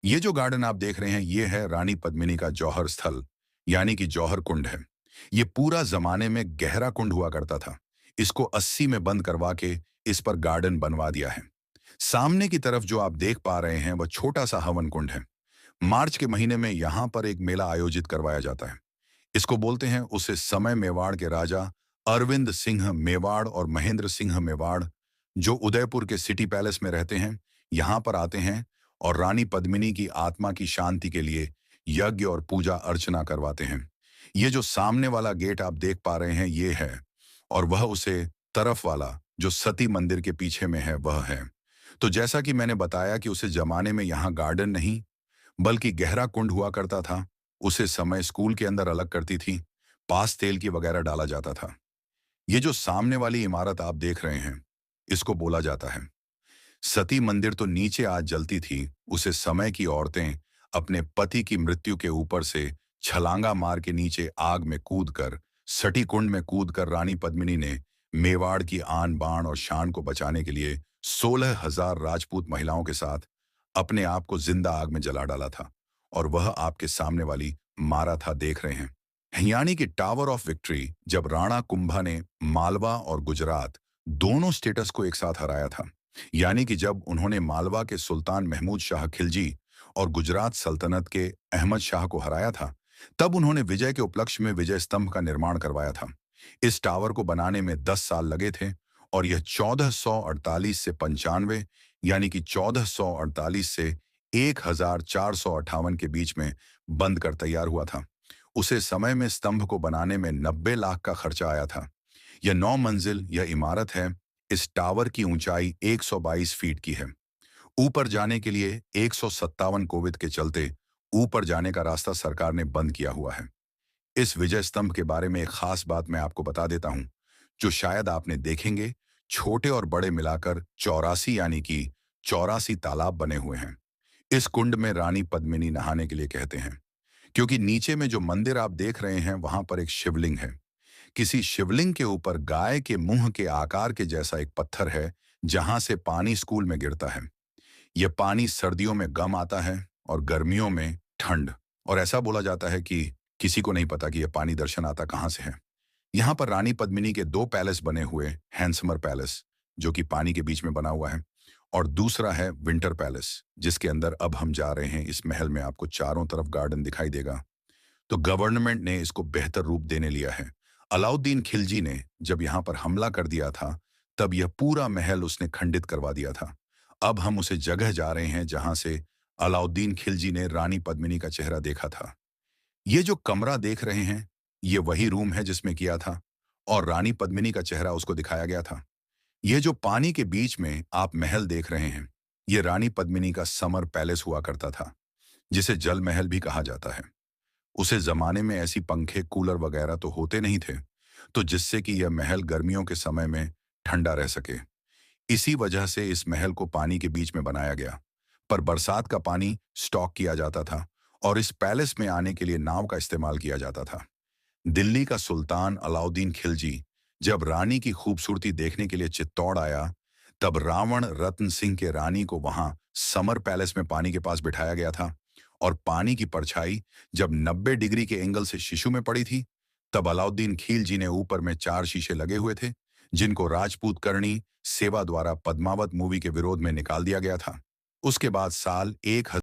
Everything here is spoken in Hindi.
ये जो गार्डन आप देख रहे हैं ये है रानी पद्मिनी का जौहर स्थल यानी कि जौहर कुंड है। ये पूरा जमाने में गहरा कुंड हुआ करता था। इसको 80 में बंद करवा के इस पर गार्डन बनवा दिया है। सामने की तरफ जो आप देख पा रहे हैं वह छोटा सा हवन कुंड है। मार्च के महीने में यहाँ पर एक मेला आयोजित करवाया जाता है। इसको बोलते हैं उसे समय मेवाड़ के राजा अरविंद सिंह मेवाड़ और महेंद्र सिंह मेवाड़ जो उदयपुर के सिटी पैलेस में रहते हैं, यहाँ पर आते हैं और रानी पद्मिनी की आत्मा की शांति के लिए यज्ञ और पूजा अर्चना करवाते हैं। ये जो सामने वाला गेट आप देख पा रहे हैं ये है, और वह उसे तरफ वाला जो सती मंदिर के पीछे में है वह है। तो जैसा कि मैंने बताया कि उसे जमाने में यहाँ गार्डन नहीं बल्कि गहरा कुंड हुआ करता था। उसे समय स्कूल के अंदर अलग करती थी, पास तेल की वगैरह डाला जाता था। ये जो सामने वाली इमारत आप देख रहे हैं इसको बोला जाता है सती मंदिर। तो नीचे आज जलती थी, उसे समय की औरतें अपने पति की मृत्यु के ऊपर से छलांगा मार के नीचे आग में कूदकर सटी कुंड में कूदकर रानी पद्मिनी ने मेवाड़ की आन बाण और शान को बचाने के लिए 16,000 राजपूत महिलाओं के साथ अपने आप को जिंदा आग में जला डाला था। और वह आपके सामने वाली मारा था देख रहे हैं, यानी कि टावर ऑफ विक्ट्री। जब राणा कुंभा ने मालवा और गुजरात दोनों स्टेटस को एक साथ हराया था, यानी कि जब उन्होंने मालवा के सुल्तान महमूद शाह खिलजी और गुजरात सल्तनत के अहमद शाह को हराया था, तब उन्होंने विजय के उपलक्ष्य में विजय स्तंभ का निर्माण करवाया था। इस टावर को बनाने में 10 साल लगे थे और यह 1448 से 95 यानी कि 1448 से 1458 के बीच में बंद कर तैयार हुआ था। उसे समय में स्तंभ को बनाने में 90 लाख का खर्चा आया था। यह 9 मंजिल यह इमारत है। इस टावर की ऊंचाई 122 फीट की है। ऊपर जाने के लिए 157 कोविद के चलते ऊपर जाने का रास्ता सरकार ने बंद किया हुआ है। इस विजय स्तंभ के बारे में एक खास बात मैं आपको बता देता हूं, जो शायद आपने देखेंगे। छोटे और बड़े मिलाकर 84 यानी कि 84 तालाब बने हुए हैं। इस कुंड में रानी पद्मिनी नहाने के लिए कहते हैं, क्योंकि नीचे में जो मंदिर आप देख रहे हैं वहां पर एक शिवलिंग है। किसी शिवलिंग के ऊपर गाय के मुंह के आकार के जैसा एक पत्थर है, जहां से पानी स्कूल में गिरता है। यह पानी सर्दियों में गम आता है और गर्मियों में ठंड। और ऐसा बोला जाता है कि किसी को नहीं पता कि यह पानी दर्शन आता कहां से है। यहाँ पर रानी पद्मिनी के 2 पैलेस बने हुए, हैंडसमर पैलेस जो कि पानी के बीच में बना हुआ है, और दूसरा है विंटर पैलेस जिसके अंदर अब हम जा रहे हैं। इस महल में आपको चारों तरफ गार्डन दिखाई देगा। तो गवर्नमेंट ने इसको बेहतर रूप देने लिया है। अलाउद्दीन खिलजी ने जब यहाँ पर हमला कर दिया था तब यह पूरा महल उसने खंडित करवा दिया था। अब हम उसे जगह जा रहे हैं जहां से अलाउद्दीन खिलजी ने रानी पद्मिनी का चेहरा देखा था। ये जो कमरा देख रहे हैं ये वही रूम है जिसमें किया था और रानी पद्मिनी का चेहरा उसको दिखाया गया था। ये जो पानी के बीच में आप महल देख रहे हैं ये रानी पद्मिनी का समर पैलेस हुआ करता था, जिसे जल महल भी कहा जाता है। उसे जमाने में ऐसी पंखे कूलर वगैरह तो होते नहीं थे, तो जिससे कि यह महल गर्मियों के समय में ठंडा रह सके। इसी वजह से इस महल को पानी के बीच में बनाया गया, पर बरसात का पानी स्टॉक किया जाता था और इस पैलेस में आने के लिए नाव का इस्तेमाल किया जाता था। दिल्ली का सुल्तान अलाउद्दीन खिलजी जब रानी की खूबसूरती देखने के लिए चित्तौड़ आया, तब रावण रत्न सिंह के रानी को वहां समर पैलेस में पानी के पास बिठाया गया था। और पानी की परछाई जब 90 डिग्री के एंगल से शिशु में पड़ी थी, तब अलाउद्दीन खिलजी ने ऊपर में 4 शीशे लगे हुए थे, जिनको राजपूत करणी सेवा द्वारा पद्मावत मूवी के विरोध में निकाल दिया गया था। उसके बाद साल 1000